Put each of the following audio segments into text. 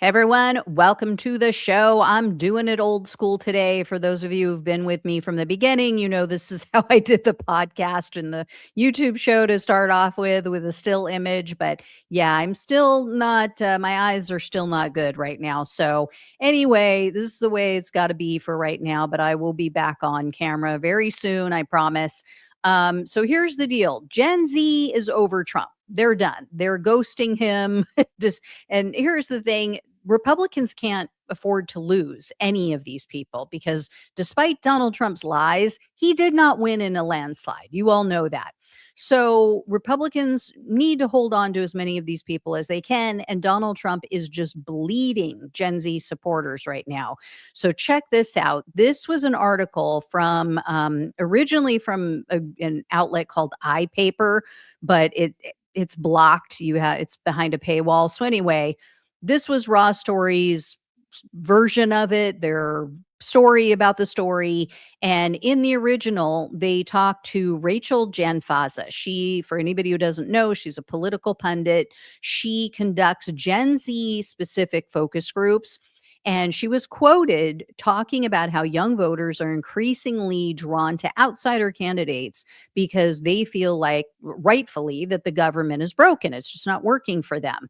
Hey everyone, welcome to the show. I'm doing it old school today. For those of you who've been with me from the beginning, you know this is how I did the podcast and the YouTube show to start off with a still image. But yeah, I'm still not, my eyes are still not good right now. So, anyway, this is the way it's got to be for right now. But I will be back on camera very soon, I promise. So, here's the deal. Gen Z is over Trump. They're done. They're ghosting him. Just and here's the thing, Republicans can't afford to lose any of these people because despite Donald Trump's lies, he did not win in a landslide. You all know that. So Republicans need to hold on to as many of these people as they can. And Donald Trump is just bleeding Gen Z supporters right now. So check this out. This was an article from originally from an outlet called iPaper, but it's blocked. It's behind a paywall. So anyway, this was Raw Story's version of it, their story about the story. And in the original, they talked to Rachel Janfaza. She, for anybody who doesn't know, she's a political pundit. She conducts Gen Z specific focus groups. And she was quoted talking about how young voters are increasingly drawn to outsider candidates because they feel like, rightfully, that the government is broken. It's just not working for them.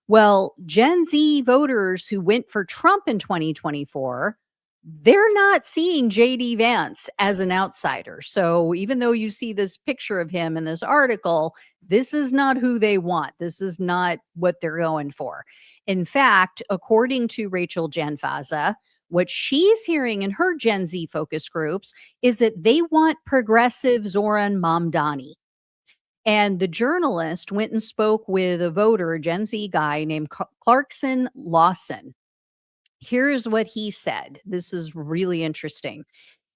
Well, Gen Z voters who went for Trump in 2024, they're not seeing JD Vance as an outsider. So even though you see this picture of him in this article, this is not who they want. This is not what they're going for. In fact, according to Rachel Janfaza, what she's hearing in her Gen Z focus groups is that they want progressive Zoran Mamdani. And the journalist went and spoke with a voter, a Gen Z guy named Clarkson Lawson. Here's what he said. This is really interesting.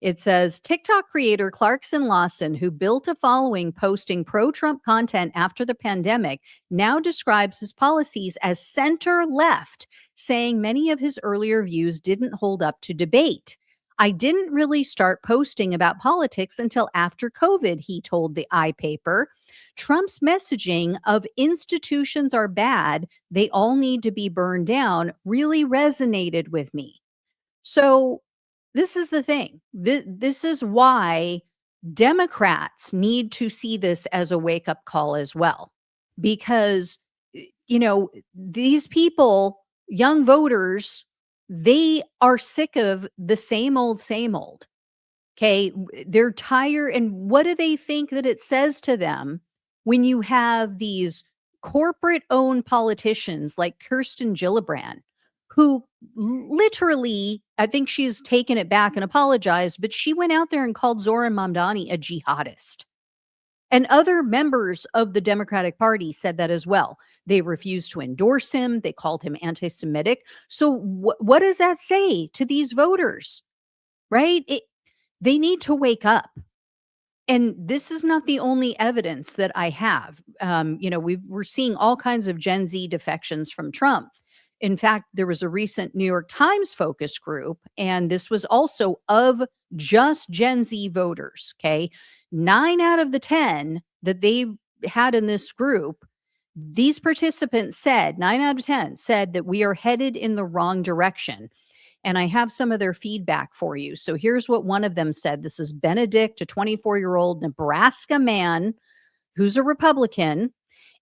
It says TikTok creator Clarkson Lawson, who built a following posting pro Trump content after the pandemic, now describes his policies as center left, saying many of his earlier views didn't hold up to debate. I didn't really start posting about politics until after COVID, he told the iPaper. Trump's messaging of institutions are bad, they all need to be burned down, really resonated with me. So, this is the thing. This is why Democrats need to see this as a wake up call as well. Because, these people, young voters, they are sick of the same old, same old. Okay. They're tired. And what do they think that it says to them when you have these corporate owned politicians like Kirsten Gillibrand, who literally, I think she's taken it back and apologized, but she went out there and called Zoran Mamdani a jihadist. And other members of the Democratic Party said that as well. They refused to endorse him. They called him anti Semitic. So, what does that say to these voters? Right? They need to wake up. And this is not the only evidence that I have. We're seeing all kinds of Gen Z defections from Trump. In fact, there was a recent New York Times focus group, and this was also of just Gen Z voters. Okay. 9 out of the 10 that they had in this group, these participants said, 9 out of 10 said that we are headed in the wrong direction. And I have some of their feedback for you. So here's what one of them said. This is Benedict, a 24-year-old Nebraska man who's a Republican.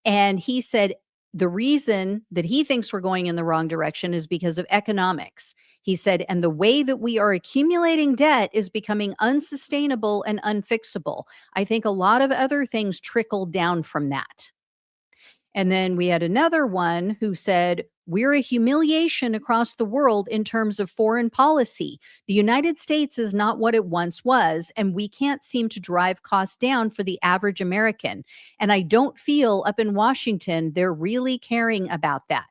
And he said the reason that he thinks we're going in the wrong direction is because of economics. He said, and the way that we are accumulating debt is becoming unsustainable and unfixable. I think a lot of other things trickled down from that. And then we had another one who said, we're a humiliation across the world in terms of foreign policy. The United States is not what it once was, and we can't seem to drive costs down for the average American. And I don't feel up in Washington, they're really caring about that.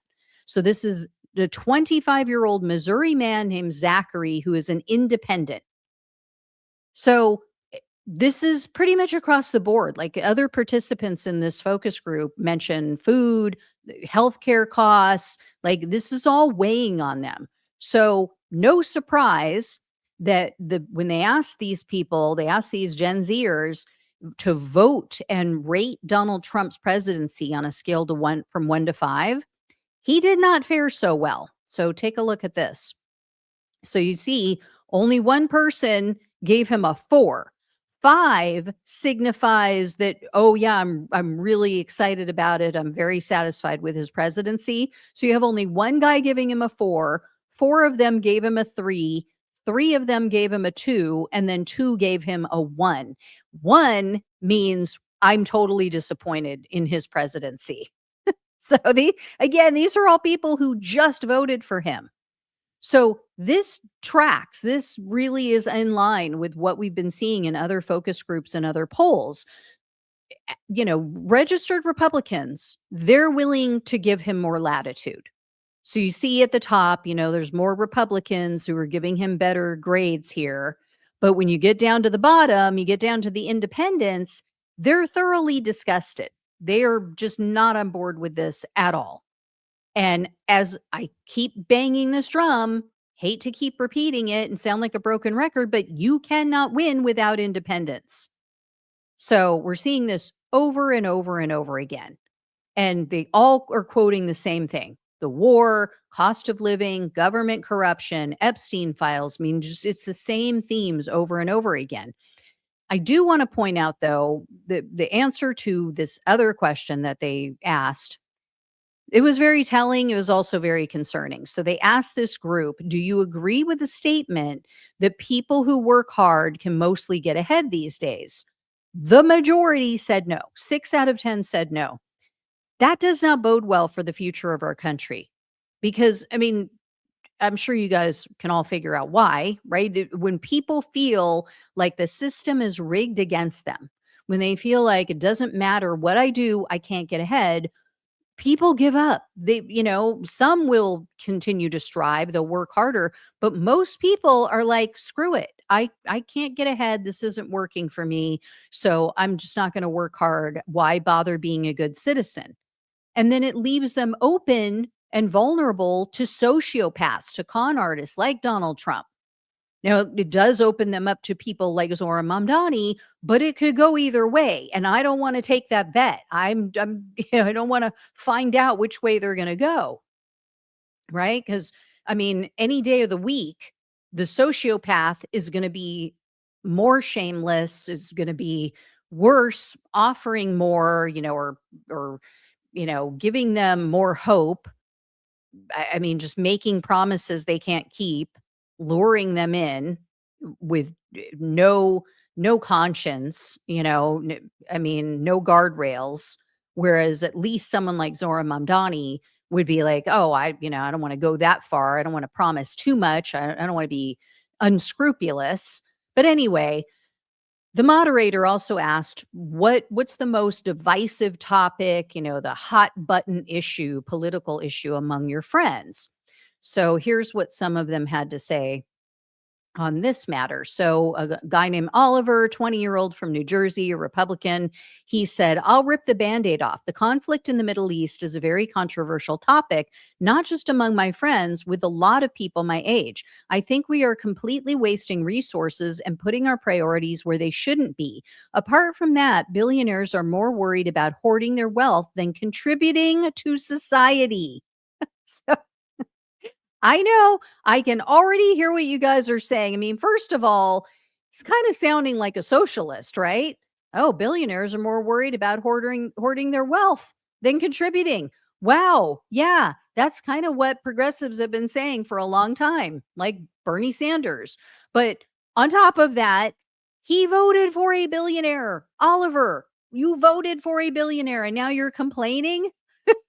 So this is the 25-year-old Missouri man named Zachary, who is an independent. So this is pretty much across the board. Like other participants in this focus group mentioned food, healthcare costs, like this is all weighing on them. So no surprise that when they asked these people, they asked these Gen Zers to vote and rate Donald Trump's presidency on a scale to 1 from 1 to 5. He did not fare so well. So take a look at this. So you see, only one person gave him a 4. 5 signifies that, "Oh, yeah, I'm really excited about it. I'm very satisfied with his presidency." So you have only one guy giving him a 4, 4 of them gave him a 3, 3 of them gave him a 2, and then 2 gave him a 1. 1 means, "I'm totally disappointed in his presidency." So these are all people who just voted for him. So this tracks, this really is in line with what we've been seeing in other focus groups and other polls. Registered Republicans, they're willing to give him more latitude. So you see at the top, there's more Republicans who are giving him better grades here. But when you get down to the bottom, you get down to the independents, they're thoroughly disgusted. They are just not on board with this at all. And as I keep banging this drum, hate to keep repeating it and sound like a broken record, but you cannot win without independence. So we're seeing this over and over and over again. And they all are quoting the same thing: the war, cost of living, government corruption, Epstein files. I mean, just it's the same themes over and over again. I do want to point out, though, the answer to this other question that they asked, it was very telling. It was also very concerning. So they asked this group, "Do you agree with the statement that people who work hard can mostly get ahead these days?" The majority said no. 6 out of 10 said no. That does not bode well for the future of our country because, I mean, I'm sure you guys can all figure out why, right? When people feel like the system is rigged against them, when they feel like it doesn't matter what I do, I can't get ahead, people give up. Some will continue to strive, they'll work harder, but most people are like, "Screw it. I can't get ahead. This isn't working for me. So I'm just not going to work hard. Why bother being a good citizen?" And then it leaves them open and vulnerable to sociopaths, to con artists like Donald Trump. Now, it does open them up to people like Zora Mamdani, but it could go either way, and I don't wanna take that bet. I don't wanna find out which way they're gonna go, right? Because I mean, any day of the week, the sociopath is gonna be more shameless, is gonna be worse, offering more, or giving them more hope. I mean, just making promises they can't keep, luring them in with no conscience, I mean, no guardrails. Whereas at least someone like Zora Mamdani would be like, "Oh, I don't want to go that far. I don't want to promise too much. I don't want to be unscrupulous." But anyway, the moderator also asked, what's the most divisive topic, the hot button issue, political issue among your friends? So here's what some of them had to say on this matter. So a guy named Oliver, 20-year-old from New Jersey, a Republican, he said, "I'll rip the Band-Aid off. The conflict in the Middle East is a very controversial topic, not just among my friends, with a lot of people my age. I think we are completely wasting resources and putting our priorities where they shouldn't be. Apart from that, billionaires are more worried about hoarding their wealth than contributing to society." So I know. I can already hear what you guys are saying. I mean, first of all, he's kind of sounding like a socialist, right? Oh, billionaires are more worried about hoarding their wealth than contributing. Wow. Yeah, that's kind of what progressives have been saying for a long time, like Bernie Sanders. But on top of that, he voted for a billionaire. Oliver, you voted for a billionaire and now you're complaining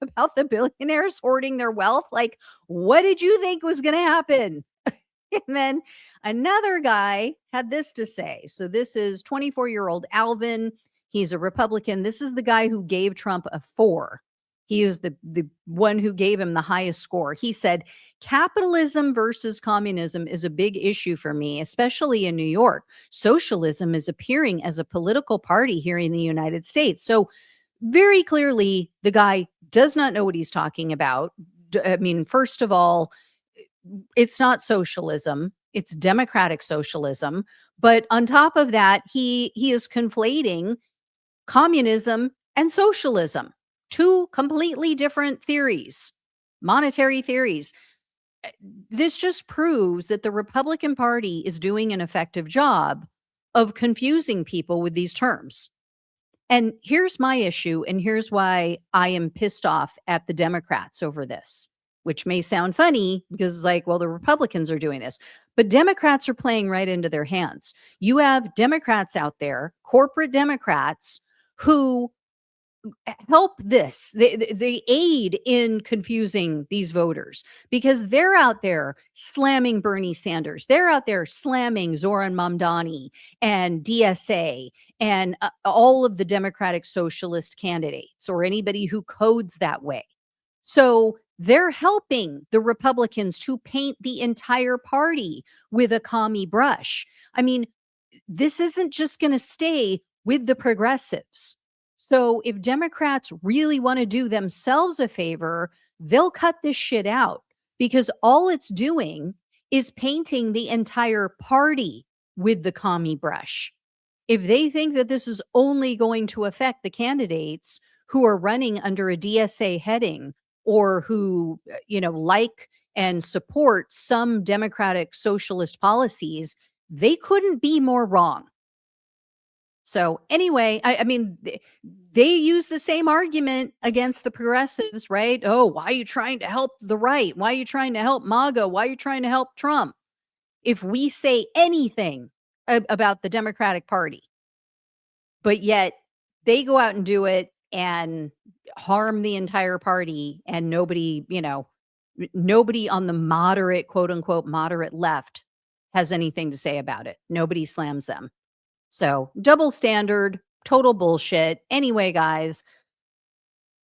about the billionaires hoarding their wealth. Like, what did you think was going to happen? And then another guy had this to say. So this is 24-year-old Alvin. He's a Republican. This is the guy who gave Trump a 4. He is the one who gave him the highest score. He said, "Capitalism versus communism is a big issue for me, especially in New York. Socialism is appearing as a political party here in the United States." So very clearly, the guy does not know what he's talking about. I mean, first of all, it's not socialism, it's democratic socialism. But on top of that, he is conflating communism and socialism, two completely different theories, monetary theories. This just proves that the Republican Party is doing an effective job of confusing people with these terms. And here's my issue, and here's why I am pissed off at the Democrats over this, which may sound funny because it's like, well, the Republicans are doing this, but Democrats are playing right into their hands. You have Democrats out there, corporate Democrats, who help this. They aid in confusing these voters because they're out there slamming Bernie Sanders. They're out there slamming Zoran Mamdani and DSA and all of the Democratic Socialist candidates or anybody who codes that way. So they're helping the Republicans to paint the entire party with a commie brush. I mean, this isn't just going to stay with the progressives. So if Democrats really want to do themselves a favor, they'll cut this shit out because all it's doing is painting the entire party with the commie brush. If they think that this is only going to affect the candidates who are running under a DSA heading or who, like and support some democratic socialist policies, they couldn't be more wrong. So anyway, I mean, they use the same argument against the progressives, right? Oh, why are you trying to help the right? Why are you trying to help MAGA? Why are you trying to help Trump? If we say anything about the Democratic Party, but yet they go out and do it and harm the entire party, and nobody, nobody on the moderate, quote unquote, moderate left has anything to say about it. Nobody slams them. So double standard, total bullshit. Anyway, guys,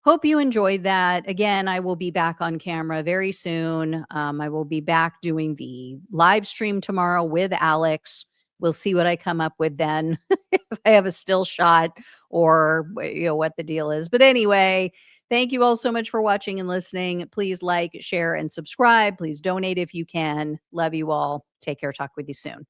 hope you enjoyed that. Again, I will be back on camera very soon. I will be back doing the live stream tomorrow with Alex. We'll see what I come up with then, if I have a still shot or what the deal is. But anyway, thank you all so much for watching and listening. Please like, share, and subscribe. Please donate if you can. Love you all. Take care. Talk with you soon.